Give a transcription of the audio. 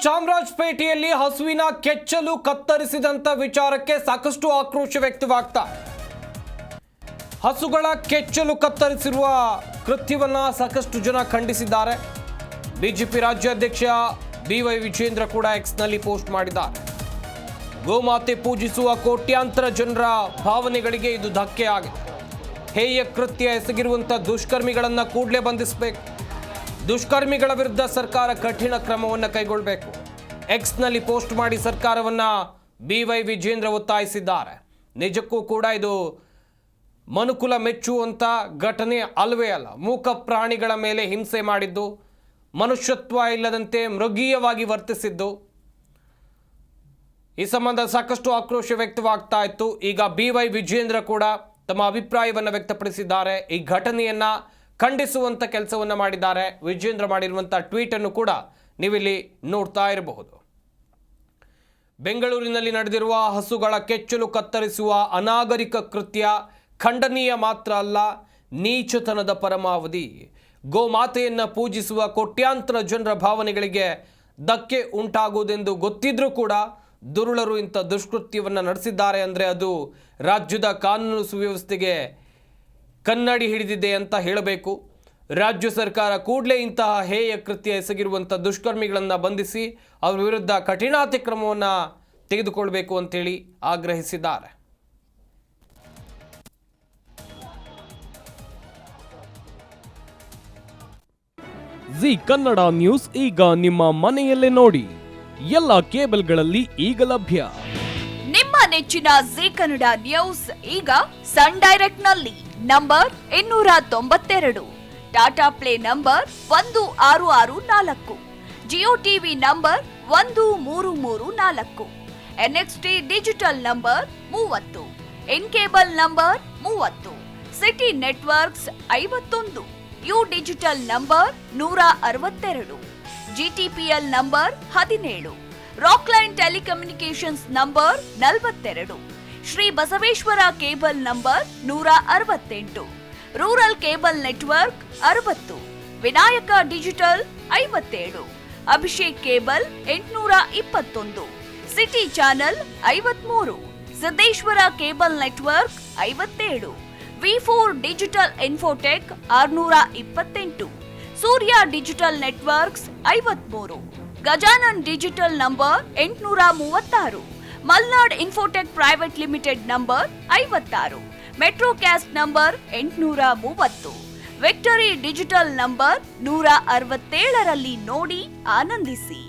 ಚಾಮರಾಜಪೇಟೆಯಲ್ಲಿ ಹಸುವಿನ ಕೆಚ್ಚಲು ಕತ್ತರಿಸಿದಂತ ವಿಚಾರಕ್ಕೆ ಸಾಕಷ್ಟು ಆಕ್ರೋಶ ವ್ಯಕ್ತವಾಗ್ತಾ ಹಸುಗಳ ಕೆಚ್ಚಲು ಕತ್ತರಿಸಿರುವ ಕೃತ್ಯವನ್ನ ಸಾಕಷ್ಟು ಜನ ಖಂಡಿಸಿದ್ದಾರೆ. ಬಿಜೆಪಿ ರಾಜ್ಯಾಧ್ಯಕ್ಷ ಬಿವೈ ವಿಜೇಂದ್ರ ಕೂಡ ಎಕ್ಸ್ ನಲ್ಲಿ ಪೋಸ್ಟ್ ಮಾಡಿದ್ದಾರೆ. ಗೋಮಾತೆ ಪೂಜಿಸುವ ಕೋಟ್ಯಾಂತರ ಜನರ ಭಾವನೆಗಳಿಗೆ ಇದು ಧಕ್ಕೆ ಆಗಿದೆ. ಹೇಯ ಕೃತ್ಯ ಎಸಗಿರುವಂತ ದುಷ್ಕರ್ಮಿಗಳನ್ನ ಕೂಡಲೇ ಬಂಧಿಸಬೇಕು. ದುಷ್ಕರ್ಮಿಗಳ ವಿರುದ್ಧ ಸರ್ಕಾರ ಕಠಿಣ ಕ್ರಮವನ್ನು ಕೈಗೊಳ್ಳಬೇಕು. ಎಕ್ಸ್ ನಲ್ಲಿ ಪೋಸ್ಟ್ ಮಾಡಿ ಸರ್ಕಾರವನ್ನ ಬಿವೈ ವಿಜೇಂದ್ರ ಒತ್ತಾಯಿಸಿದ್ದಾರೆ. ನಿಜಕ್ಕೂ ಕೂಡ ಇದು ಮನುಕುಲ ಮೆಚ್ಚುವಂತ ಘಟನೆ ಅಲ್ವೇ ಅಲ್ಲ. ಮೂಕ ಪ್ರಾಣಿಗಳ ಮೇಲೆ ಹಿಂಸೆ ಮಾಡಿದ್ದು, ಮನುಷ್ಯತ್ವ ಇಲ್ಲದಂತೆ ಮೃಗೀಯವಾಗಿ ವರ್ತಿಸಿದ್ದು, ಈ ಸಂಬಂಧ ಸಾಕಷ್ಟು ಆಕ್ರೋಶ ವ್ಯಕ್ತವಾಗ್ತಾ ಇತ್ತು. ಈಗ ಬಿವೈ ವಿಜೇಂದ್ರ ಕೂಡ ತಮ್ಮ ಅಭಿಪ್ರಾಯವನ್ನು ವ್ಯಕ್ತಪಡಿಸಿದ್ದಾರೆ. ಈ ಘಟನೆಯನ್ನ ಖಂಡಿಸುವಂತ ಕೆಲಸವನ್ನು ಮಾಡಿದ್ದಾರೆ. ವಿಜೇಂದ್ರ ಮಾಡಿರುವಂಥ ಟ್ವೀಟ್ ಅನ್ನು ಕೂಡ ನೀವಿಲ್ಲಿ ನೋಡ್ತಾ ಇರಬಹುದು. ಬೆಂಗಳೂರಿನಲ್ಲಿ ನಡೆದಿರುವ ಹಸುಗಳ ಕೆಚ್ಚಲು ಕತ್ತರಿಸುವ ಅನಾಗರಿಕ ಕೃತ್ಯ ಖಂಡನೀಯ ಮಾತ್ರ ಅಲ್ಲ, ನೀಚತನದ ಪರಮಾವಧಿ. ಗೋಮಾತೆಯನ್ನು ಪೂಜಿಸುವ ಕೋಟ್ಯಾಂತರ ಜನರ ಭಾವನೆಗಳಿಗೆ ಧಕ್ಕೆ ಉಂಟಾಗುವುದೆಂದು ಗೊತ್ತಿದ್ರೂ ಕೂಡ ದುರುಳರು ಇಂಥ ದುಷ್ಕೃತ್ಯವನ್ನು ನಡೆಸಿದ್ದಾರೆ ಅಂದರೆ ಅದು ರಾಜ್ಯದ ಕಾನೂನು ಸುವ್ಯವಸ್ಥೆಗೆ ಕನ್ನಡಿ ಹಿಡಿದಿದೆ ಅಂತ ಹೇಳಬೇಕು. ರಾಜ್ಯ ಸರ್ಕಾರ ಕೂಡಲೇ ಇಂತಹ ಹೇಯ ಕೃತ್ಯ ಎಸಗಿರುವಂಥ ದುಷ್ಕರ್ಮಿಗಳನ್ನು ಬಂಧಿಸಿ ಅವರ ವಿರುದ್ಧ ಕಠಿಣಾತಿ ಕ್ರಮವನ್ನು ತೆಗೆದುಕೊಳ್ಬೇಕು ಅಂತೇಳಿ ಆಗ್ರಹಿಸಿದ್ದಾರೆ. ಜಿ ಕನ್ನಡ ನ್ಯೂಸ್ ಈಗ ನಿಮ್ಮ ಮನೆಯಲ್ಲೇ ನೋಡಿ. ಎಲ್ಲ ಕೇಬಲ್ಗಳಲ್ಲಿ ಈಗ ಲಭ್ಯ. ನಿಮ್ಮ ನೆಚ್ಚಿನ ಜಿ ಕನ್ನಡ ನ್ಯೂಸ್ ಈಗ ಸನ್ ಡೈರೆಕ್ಟ್ ನಲ್ಲಿ number 292, Tata Play number 1664, Jio TV number 1334, NXT digital number 30, in cable number 30, city networks 51, U digital number 162, GTPL number 17, Rockline telecommunications number 42, Shri Basaveshwara cable number 168, rural cable network 60, Vinayaka digital 57, Abhishek cable 821, city channel 53, Siddeshwara cable network 57, ವಿ4 digital infotech 628, Surya digital networks 53, Gajanan digital number 836, Malnad infotech private limited number 56, metro cast number 830, victory digital number 167ರಲ್ಲಿ ನೋಡಿ ಆನಂದಿಸಿ.